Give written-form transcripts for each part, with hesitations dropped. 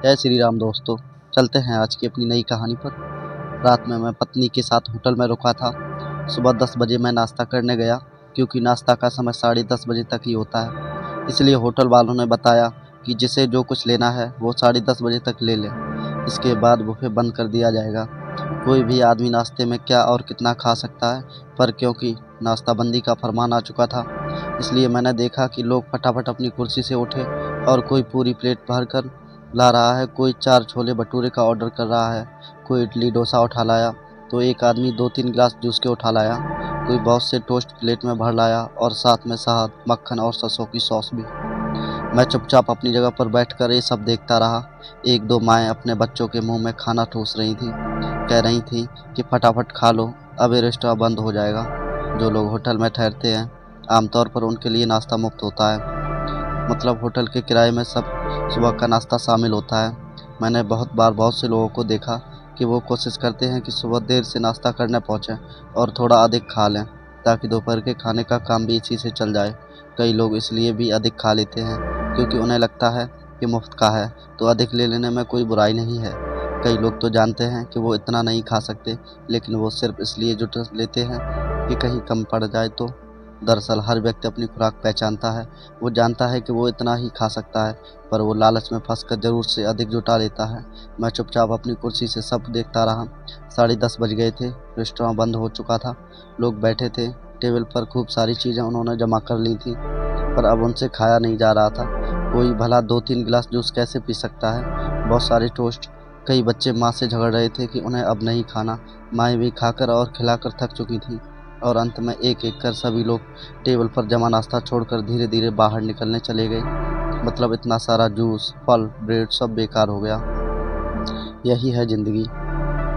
जय श्री राम दोस्तों। चलते हैं आज की अपनी नई कहानी पर। रात में मैं पत्नी के साथ होटल में रुका था। सुबह 10 बजे मैं नाश्ता करने गया, क्योंकि नाश्ता का समय 10:30 बजे तक ही होता है। इसलिए होटल वालों ने बताया कि जिसे जो कुछ लेना है वो 10:30 बजे तक ले ले, इसके बाद बुफे बंद कर दिया जाएगा। कोई भी आदमी नाश्ते में क्या और कितना खा सकता है, पर क्योंकि नाश्ताबंदी का फरमान आ चुका था, इसलिए मैंने देखा कि लोग फटाफट अपनी कुर्सी से उठे और कोई पूरी प्लेट भर कर ला रहा है, कोई 4 छोले भटूरे का ऑर्डर कर रहा है, कोई इडली डोसा उठा लाया, तो एक आदमी 2-3 गिलास जूस के उठा लाया, कोई बहुत से टोस्ट प्लेट में भर लाया और साथ में शहद, मक्खन और सरसों की सॉस भी। मैं चुपचाप अपनी जगह पर बैठकर ये सब देखता रहा। 1-2 माएँ अपने बच्चों के मुंह में खाना ठूस रही थीं, कह रही थीं कि फटाफट खा लो, अब ये रेस्टोरेंट बंद हो जाएगा। जो लोग होटल में ठहरते हैं, आमतौर पर उनके लिए नाश्ता मुफ्त होता है, मतलब होटल के किराए में सब सुबह का नाश्ता शामिल होता है। मैंने बहुत बार बहुत से लोगों को देखा कि वो कोशिश करते हैं कि सुबह देर से नाश्ता करने पहुँचें और थोड़ा अधिक खा लें, ताकि दोपहर के खाने का काम भी इसी से चल जाए। कई लोग इसलिए भी अधिक खा लेते हैं क्योंकि उन्हें लगता है कि मुफ्त का है तो अधिक ले लेने में कोई बुराई नहीं है। कई लोग तो जानते हैं कि वो इतना नहीं खा सकते, लेकिन वो सिर्फ इसलिए जुटा लेते हैं कि कहीं कम पड़ जाए तो। दरअसल हर व्यक्ति अपनी खुराक पहचानता है। वो जानता है कि वो इतना ही खा सकता है, पर वो लालच में फंसकर ज़रूर से अधिक जुटा लेता है। मैं चुपचाप अपनी कुर्सी से सब देखता रहा। 10:30 बज गए थे, रेस्टोरेंट बंद हो चुका था। लोग बैठे थे, टेबल पर खूब सारी चीज़ें उन्होंने जमा कर ली थी, पर अब उनसे खाया नहीं जा रहा था। कोई भला 2-3 गिलास जूस कैसे पी सकता है? बहुत सारे टोस्ट। कई बच्चे माँ से झगड़ रहे थे कि उन्हें अब नहीं खाना। माएँ भी खाकर और खिलाकर थक चुकी थीं, और अंत में एक-एक कर सभी लोग टेबल पर जमा नाश्ता छोड़कर धीरे-धीरे बाहर निकलने चले गए। मतलब इतना सारा जूस, फल, ब्रेड सब बेकार हो गया। यही है ज़िंदगी।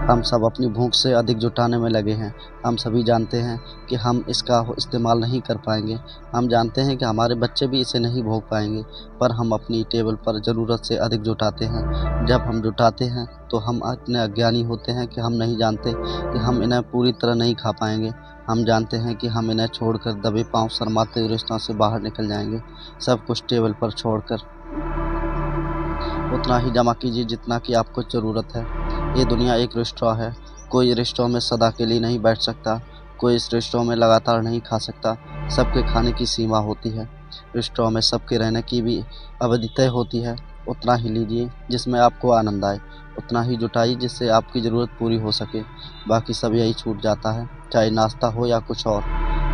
हम सब अपनी भूख से अधिक जुटाने में लगे हैं। हम सभी जानते हैं कि हम इसका इस्तेमाल नहीं कर पाएंगे। हम जानते हैं कि हमारे बच्चे भी इसे नहीं भोग पाएंगे, पर हम अपनी टेबल पर ज़रूरत से अधिक जुटाते हैं। जब हम जुटाते हैं तो हम इतने अज्ञानी होते हैं कि हम नहीं जानते कि हम इन्हें पूरी तरह नहीं खा पाएंगे। हम जानते हैं कि हम इन्हें छोड़कर दबे पाँव शर्माते हुए रेस्तरां से बाहर निकल जाएंगे, सब कुछ टेबल पर छोड़कर। उतना ही जमा कीजिए जितना कि आपको ज़रूरत है। ये दुनिया एक रेस्टोरेंट है। कोई रेस्टोरेंट में सदा के लिए नहीं बैठ सकता, कोई इस रेस्टोरेंट में लगातार नहीं खा सकता। सबके खाने की सीमा होती है। रेस्टोरेंट में सबके रहने की भी अवधि तय होती है। उतना ही लीजिए जिसमें आपको आनंद आए, उतना ही जुटाइए जिससे आपकी ज़रूरत पूरी हो सके। बाकी सब यही छूट जाता है, चाहे नाश्ता हो या कुछ और।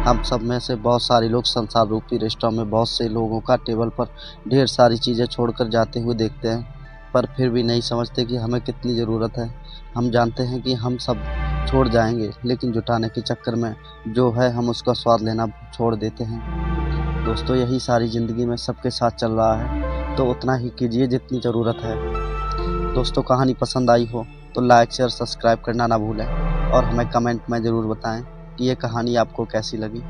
हम सब में से बहुत सारे लोग संसार रूपी रेस्टोरेंट में बहुत से लोगों का टेबल पर ढेर सारी चीज़ें छोड़कर जाते हुए देखते हैं, पर फिर भी नहीं समझते कि हमें कितनी ज़रूरत है। हम जानते हैं कि हम सब छोड़ जाएंगे, लेकिन जुटाने के चक्कर में जो है हम उसका स्वाद लेना छोड़ देते हैं। दोस्तों, यही सारी ज़िंदगी में सबके साथ चल रहा है, तो उतना ही कीजिए जितनी ज़रूरत है। दोस्तों, कहानी पसंद आई हो तो लाइक शेयर सब्सक्राइब करना ना भूलें, और हमें कमेंट में ज़रूर बताएं कि ये कहानी आपको कैसी लगी,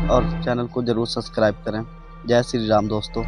और चैनल को ज़रूर सब्सक्राइब करें। जय श्री राम दोस्तों।